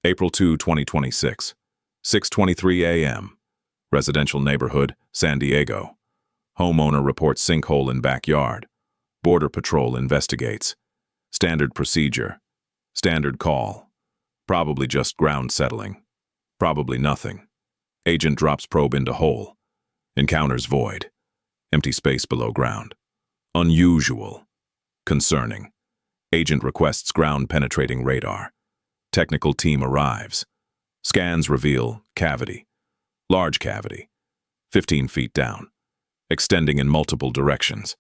April 2, 2026, 6:23 a.m. Residential neighborhood, San Diego. Homeowner reports sinkhole in backyard. Border Patrol investigates. Standard procedure. Standard call. Probably just ground settling. Probably nothing. Agent drops probe into hole. Encounters void. Empty space below ground. Unusual. Concerning. Agent requests ground-penetrating radar. Technical team arrives. Scans reveal cavity. Large cavity. 15 feet down. Extending in multiple directions.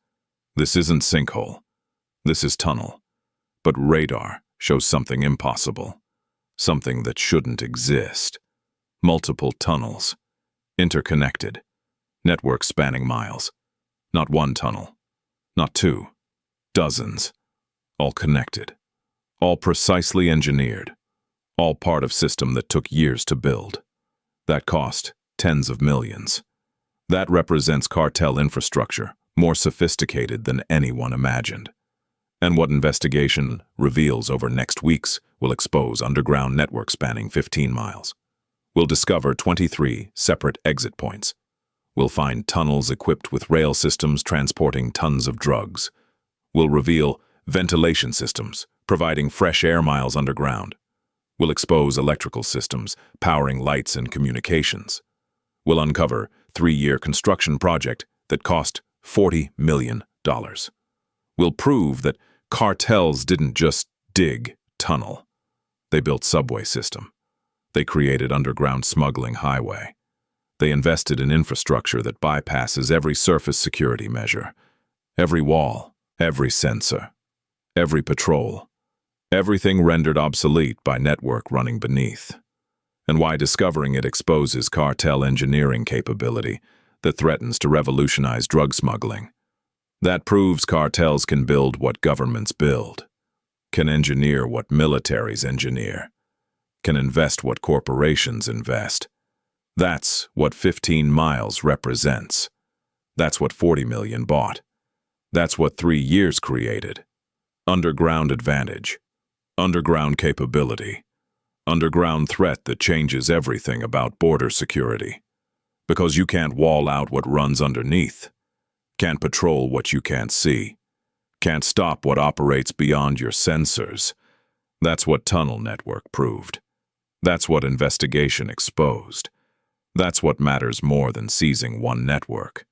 This isn't sinkhole. This is tunnel. But radar shows something impossible. Something that shouldn't exist. Multiple tunnels. Interconnected. Network spanning miles. Not one tunnel. Not two. Dozens. All connected. All precisely engineered. All part of system that took years to build. That cost tens of millions. That represents cartel infrastructure, more sophisticated than anyone imagined. And what investigation reveals over next weeks will expose underground network spanning 15 miles. We'll discover 23 separate exit points. We'll find tunnels equipped with rail systems transporting tons of drugs. We'll reveal ventilation systems, providing fresh air miles underground. We'll expose electrical systems, powering lights and communications. We'll uncover 3-year construction project that cost $40 million. We'll prove that cartels didn't just dig tunnel. They built subway system. They created underground smuggling highway. They invested in infrastructure that bypasses every surface security measure, every wall, every sensor, every patrol, everything rendered obsolete by network running beneath. And why discovering it exposes cartel engineering capability that threatens to revolutionize drug smuggling. That proves cartels can build what governments build, can engineer what militaries engineer, can invest what corporations invest. That's what 15 miles represents. That's what 40 million bought. That's what 3 years created. Underground advantage. Underground capability. Underground threat that changes everything about border security. Because you can't wall out what runs underneath. Can't patrol what you can't see. Can't stop what operates beyond your sensors. That's what tunnel network proved. That's what investigation exposed. That's what matters more than seizing one network.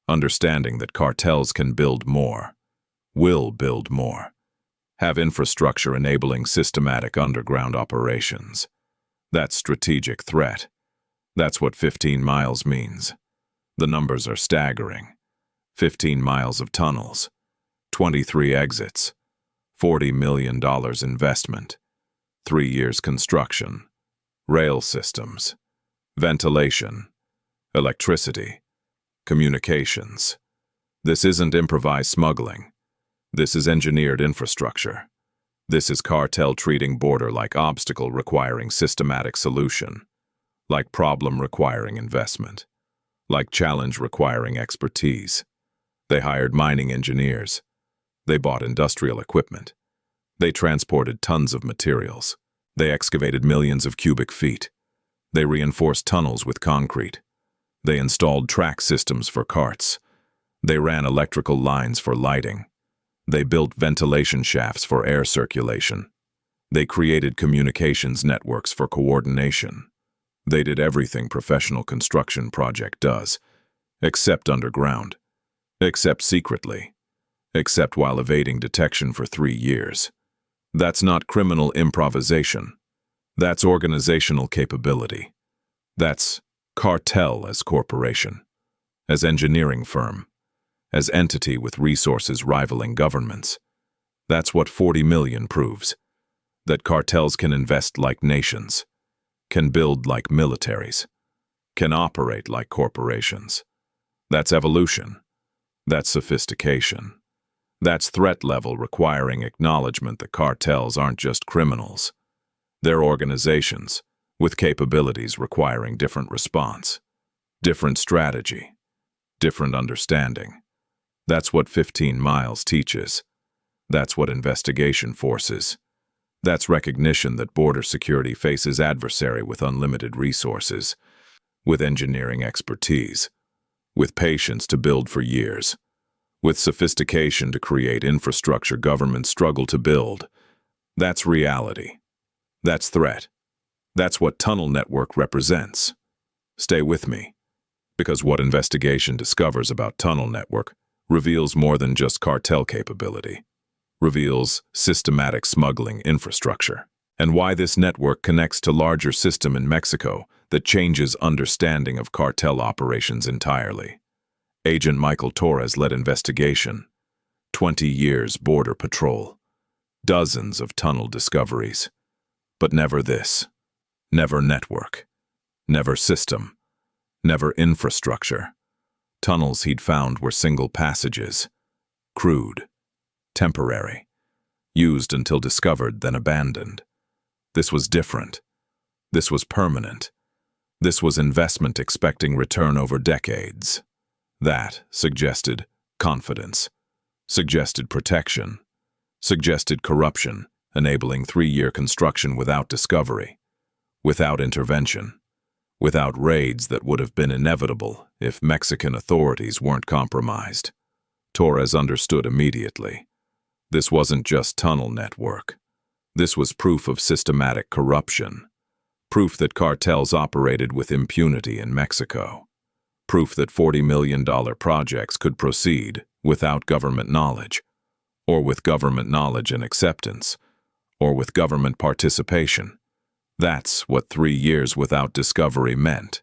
Understanding that cartels can build more, will build more, have infrastructure enabling systematic underground operations. That's strategic threat. That's what 15 miles means. The numbers are staggering. 15 miles of tunnels, 23 exits, $40 million investment, 3 years construction, rail systems, ventilation, electricity, communications. This isn't improvised smuggling. This is engineered infrastructure. This is cartel treating border like obstacle requiring systematic solution, like problem requiring investment, like challenge requiring expertise. They hired mining engineers. They bought industrial equipment. They transported tons of materials. They excavated millions of cubic feet. They reinforced tunnels with concrete. They installed track systems for carts. They ran electrical lines for lighting. They built ventilation shafts for air circulation. They created communications networks for coordination. They did everything professional construction project does, except underground, except secretly, except while evading detection for 3 years. That's not criminal improvisation. That's organizational capability. That's cartel as corporation, as engineering firm, as entity with resources rivaling governments. That's what 40 million proves. That cartels can invest like nations, can build like militaries, can operate like corporations. That's evolution. That's sophistication. That's threat level requiring acknowledgement that cartels aren't just criminals. They're organizations with capabilities requiring different response, different strategy, different understanding. That's what 15 miles teaches. That's what investigation forces. That's recognition that border security faces adversary with unlimited resources, with engineering expertise, with patience to build for years, with sophistication to create infrastructure governments struggle to build. That's reality. That's threat. That's what tunnel network represents. Stay with me, because what investigation discovers about tunnel network reveals more than just cartel capability, reveals systematic smuggling infrastructure, and why this network connects to larger system in Mexico that changes understanding of cartel operations entirely. Agent Michael Torres led investigation, 20 years border patrol, dozens of tunnel discoveries, but never this, never network, never system, never infrastructure. Tunnels he'd found were single passages, crude, temporary, used until discovered then abandoned. This was different. This was permanent. This was investment expecting return over decades. That suggested confidence, suggested protection, suggested corruption, enabling 3-year construction without discovery, without intervention, without raids that would have been inevitable if Mexican authorities weren't compromised. Torres understood immediately. This wasn't just tunnel network. This was proof of systematic corruption, proof that cartels operated with impunity in Mexico, proof that $40 million projects could proceed without government knowledge, or with government knowledge and acceptance, or with government participation. That's what 3 years without discovery meant.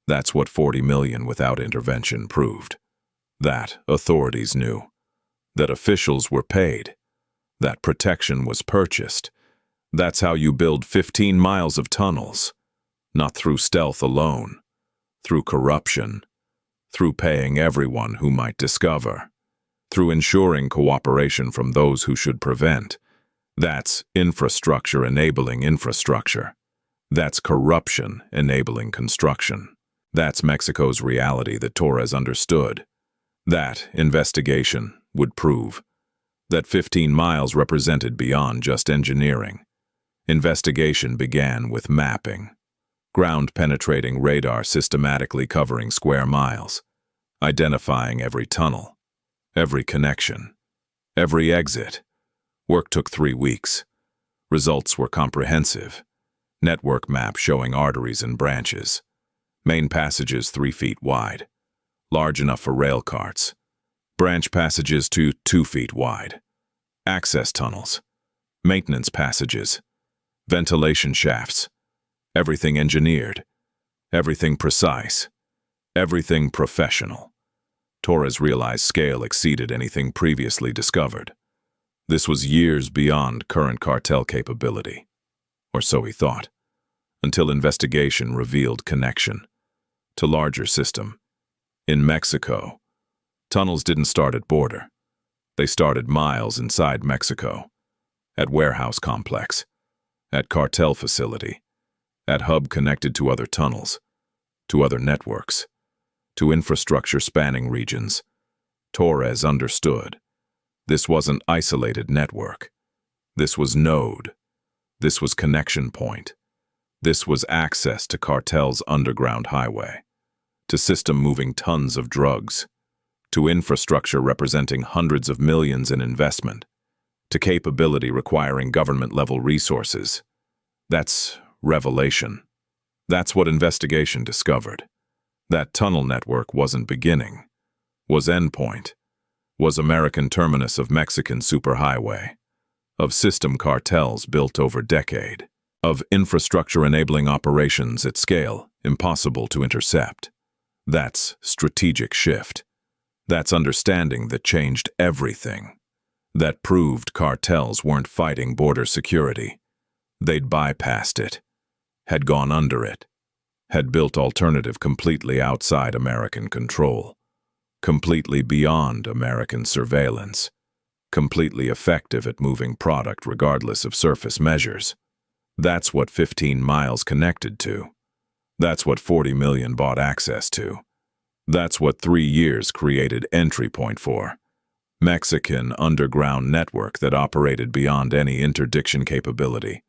That's what 40 million without intervention proved. That authorities knew. That officials were paid. That protection was purchased. That's how you build 15 miles of tunnels. Not through stealth alone. Through corruption. Through paying everyone who might discover. Through ensuring cooperation from those who should prevent. That's infrastructure enabling infrastructure. That's corruption enabling construction. That's Mexico's reality that Torres understood. That investigation would prove. That 15 miles represented beyond just engineering. Investigation began with mapping. Ground-penetrating radar systematically covering square miles. Identifying every tunnel. Every connection. Every exit. Work took 3 weeks. Results were comprehensive. Network map showing arteries and branches. Main passages 3 feet wide, large enough for rail carts. Branch passages 2 feet wide. Access tunnels. Maintenance passages. Ventilation shafts. Everything engineered. Everything precise. Everything professional. Torres realized scale exceeded anything previously discovered. This was years beyond current cartel capability. Or so he thought, until investigation revealed connection to larger system. In Mexico, tunnels didn't start at border. They started miles inside Mexico, at warehouse complex, at cartel facility, at hub connected to other tunnels, to other networks, to infrastructure spanning regions. Torres understood. This wasn't isolated network. This was node. This was connection point. This was access to cartel's underground highway, to system moving tons of drugs, to infrastructure representing hundreds of millions in investment, to capability requiring government-level resources. That's revelation. That's what investigation discovered. That tunnel network wasn't beginning, was endpoint, was American terminus of Mexican superhighway, of system cartels built over decade, of infrastructure enabling operations at scale impossible to intercept. That's strategic shift. That's understanding that changed everything. That proved cartels weren't fighting border security. They'd bypassed it, had gone under it, had built alternative completely outside American control, completely beyond American surveillance, completely effective at moving product regardless of surface measures. That's what 15 miles connected to. That's what 40 million bought access to. That's what 3 years created entry point for. Mexican underground network that operated beyond any interdiction capability.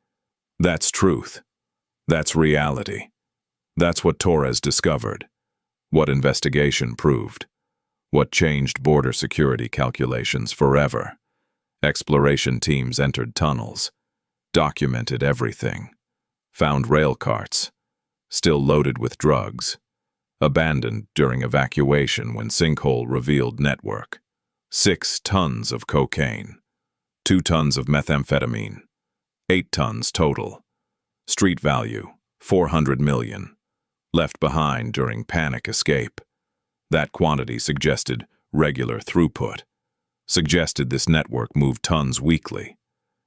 That's truth. That's reality. That's what Torres discovered. What investigation proved. What changed border security calculations forever. Exploration teams entered tunnels, documented everything, found rail carts, still loaded with drugs, abandoned during evacuation when sinkhole revealed network. 6 tons of cocaine, 2 tons of methamphetamine, 8 tons total. Street value, 400 million. Left behind during panic escape. That quantity suggested regular throughput. Suggested this network moved tons weekly.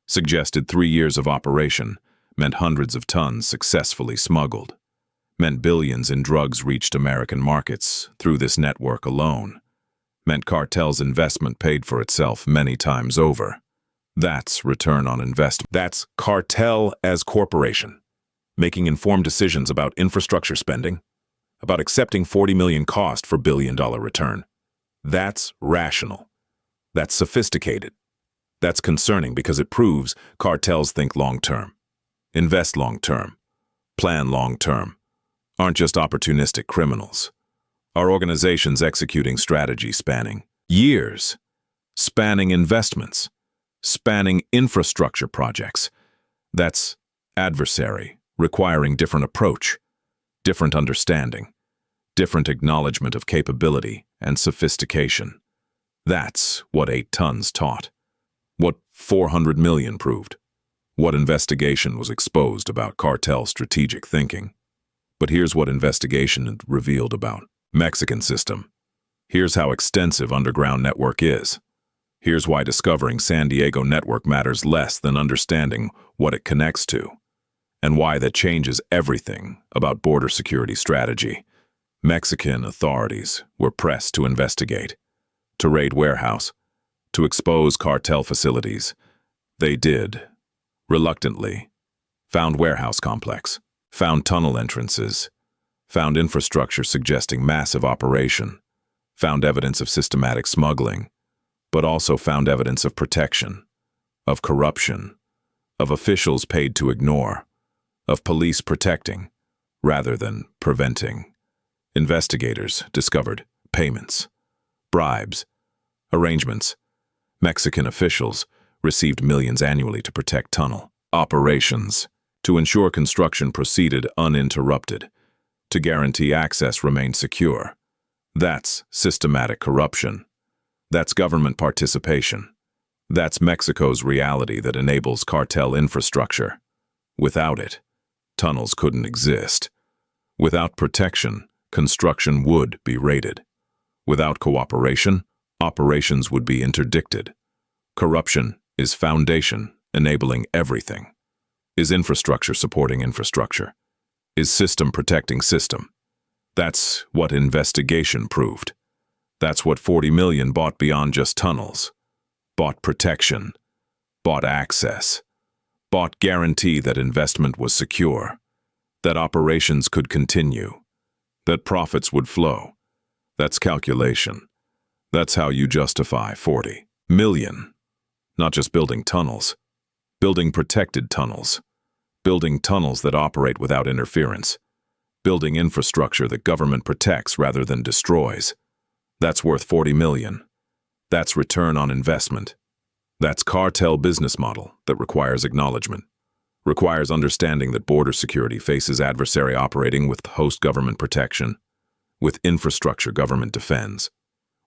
Suggested 3 years of operation meant hundreds of tons successfully smuggled. Meant billions in drugs reached American markets through this network alone. Meant Cartel's investment paid for itself many times over. That's return on investment. That's Cartel as corporation, making informed decisions about infrastructure spending, about accepting 40 million cost for billion-dollar return. That's rational. That's sophisticated. That's concerning because it proves cartels think long-term, invest long-term, plan long-term, aren't just opportunistic criminals. Our organizations executing strategy spanning years, spanning investments, spanning infrastructure projects. That's adversary, requiring different approach, different understanding, different acknowledgement of capability and sophistication. That's what 8 tons taught. What 400 million proved. What investigation was exposed about cartel strategic thinking. But here's what investigation revealed about Mexican system. Here's how extensive underground network is. Here's why discovering San Diego network matters less than understanding what it connects to. And why that changes everything about border security strategy. Mexican authorities were pressed to investigate, to raid warehouse, to expose cartel facilities. They did. Reluctantly. Found warehouse complex. Found tunnel entrances. Found infrastructure suggesting massive operation. Found evidence of systematic smuggling. But also found evidence of protection, of corruption, of officials paid to ignore, of police protecting rather than preventing. Investigators discovered payments, bribes, arrangements. Mexican officials received millions annually to protect tunnel operations, to ensure construction proceeded uninterrupted, to guarantee access remained secure. That's systematic corruption. That's government participation. That's Mexico's reality that enables cartel infrastructure. Without it, tunnels couldn't exist. Without protection, construction would be raided. Without cooperation, operations would be interdicted. Corruption is foundation, enabling everything. Is infrastructure supporting infrastructure? Is system protecting system? That's what investigation proved. That's what 40 million bought beyond just tunnels. Bought protection. Bought access. Bought guarantee that investment was secure. That operations could continue. That profits would flow. That's calculation. That's how you justify 40 million. Not just building tunnels. Building protected tunnels. Building tunnels that operate without interference. Building infrastructure that government protects rather than destroys. That's worth 40 million. That's return on investment. That's cartel business model that requires acknowledgement. Requires understanding that border security faces adversary operating with host government protection, with infrastructure government defends,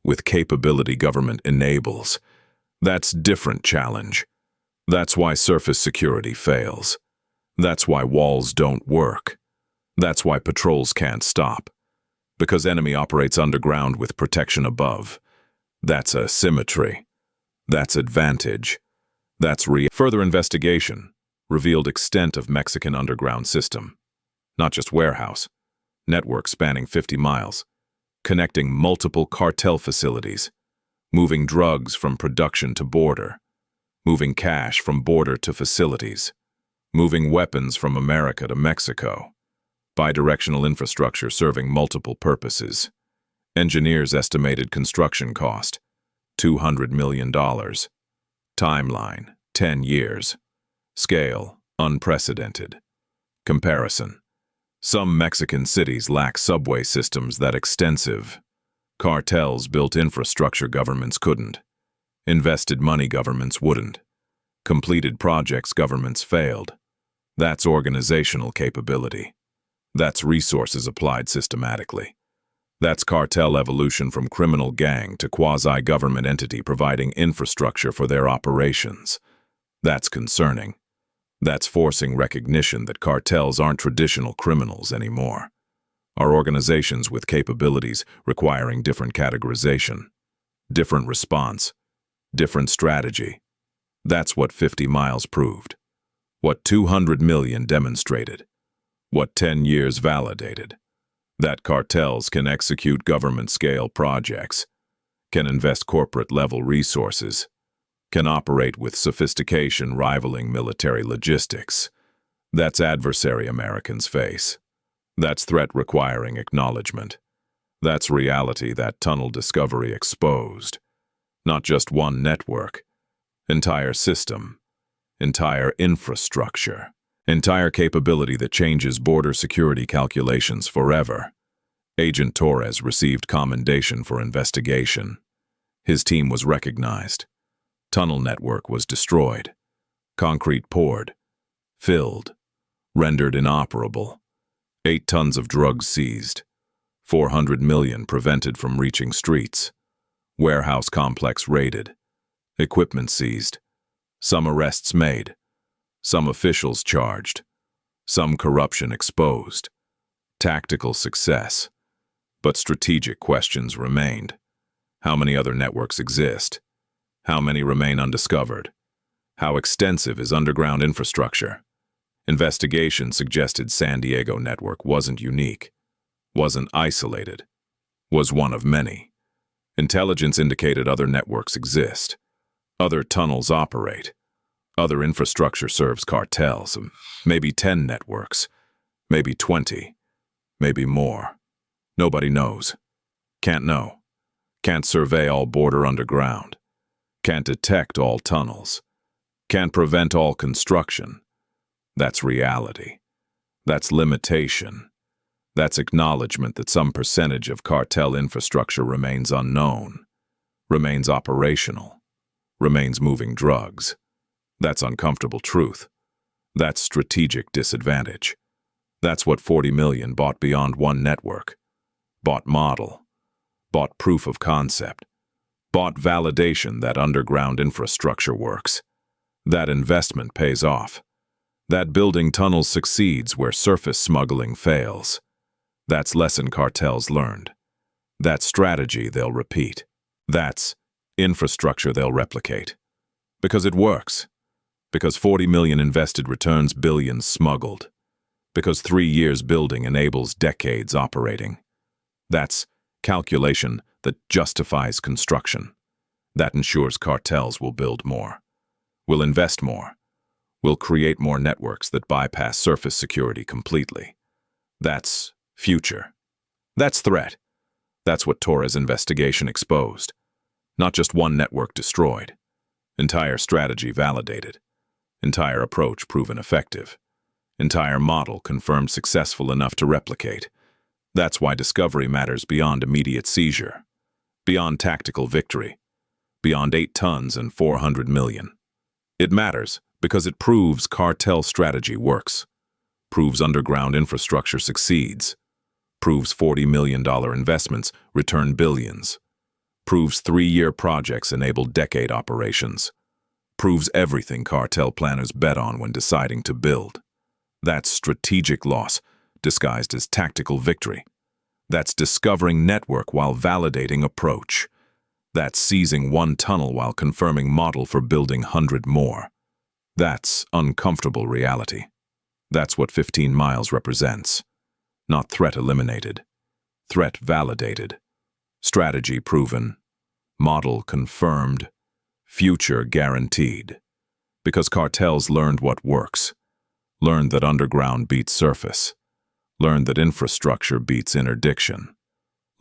with capability government enables. That's different challenge. That's why surface security fails. That's why walls don't work. That's why patrols can't stop. Because enemy operates underground with protection above. That's asymmetry. That's advantage. That's Further investigation revealed extent of Mexican underground system. Not just warehouse. Network spanning 50 miles. Connecting multiple cartel facilities. Moving drugs from production to border. Moving cash from border to facilities. Moving weapons from America to Mexico. Bidirectional infrastructure serving multiple purposes. Engineers estimated construction cost $200 million. Timeline, 10 years. Scale, unprecedented. Comparison. Some Mexican cities lack subway systems that extensive. Cartels built infrastructure governments couldn't. Invested money governments wouldn't. Completed projects governments failed. That's organizational capability. That's resources applied systematically. That's cartel evolution from criminal gang to quasi-government entity providing infrastructure for their operations. That's concerning. That's forcing recognition that cartels aren't traditional criminals anymore. Are organizations with capabilities requiring different categorization, different response, different strategy. That's what 50 miles proved. What 200 million demonstrated. What 10 years validated. That cartels can execute government-scale projects, can invest corporate-level resources, can operate with sophistication rivaling military logistics. That's adversary Americans face. That's threat requiring acknowledgement. That's reality that tunnel discovery exposed. Not just one network, entire system, entire infrastructure, entire capability that changes border security calculations forever. Agent Torres received commendation for investigation. His team was recognized. Tunnel network was destroyed. Concrete poured, filled, rendered inoperable. 8 tons of drugs seized. 400 million prevented from reaching streets. Warehouse complex raided. Equipment seized. Some arrests made. Some officials charged. Some corruption exposed. Tactical success. But strategic questions remained. How many other networks exist? How many remain undiscovered? How extensive is underground infrastructure? Investigation suggested San Diego network wasn't unique, wasn't isolated, was one of many. Intelligence indicated other networks exist. Other tunnels operate. Other infrastructure serves cartels, maybe 10 networks, maybe 20, maybe more. Nobody knows. Can't know. Can't survey all border underground. Can't detect all tunnels. Can't prevent all construction. That's reality. That's limitation. That's acknowledgement that some percentage of cartel infrastructure remains unknown, remains operational, remains moving drugs. That's uncomfortable truth. That's strategic disadvantage. That's what 40 million bought beyond one network. Bought model. Bought proof of concept. Bought validation that underground infrastructure works. That investment pays off. That building tunnels succeeds where surface smuggling fails. That's lesson cartels learned. That's strategy they'll repeat. That's infrastructure they'll replicate. Because it works. Because 40 million invested returns billions smuggled. Because 3 years building enables decades operating. That's calculation that justifies construction. That ensures cartels will build more, will invest more, will create more networks that bypass surface security completely. That's future. That's threat. That's what Torres' investigation exposed. Not just one network destroyed. Entire strategy validated. Entire approach proven effective. Entire model confirmed successful enough to replicate. That's why discovery matters beyond immediate seizure, beyond tactical victory, beyond 8 tons and 400 million. It matters because it proves cartel strategy works, proves underground infrastructure succeeds, proves $40 million investments return billions, proves 3-year projects enable decade operations, proves everything cartel planners bet on when deciding to build. That's strategic loss, disguised as tactical victory. That's discovering network while validating approach. That's seizing one tunnel while confirming model for building 100 more. That's uncomfortable reality. That's what 15 miles represents. Not threat eliminated. Threat validated. Strategy proven. Model confirmed. Future guaranteed. Because cartels learned what works. Learned that underground beats surface. Learned that infrastructure beats interdiction.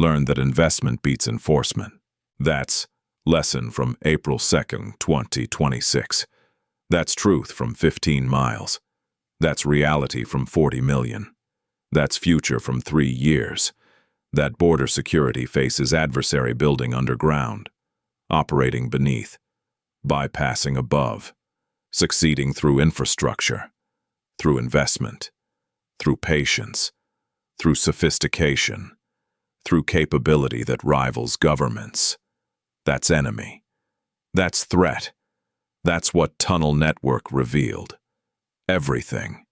Learned that investment beats enforcement. That's Lesson from April 2nd, 2026. That's truth from 15 miles. That's reality from 40 million. That's future from 3 years. That border security faces adversary building underground, operating beneath, bypassing above, succeeding through infrastructure, through investment, through patience, through sophistication, through capability that rivals governments. That's enemy. That's threat. That's what Tunnel Network revealed. Everything.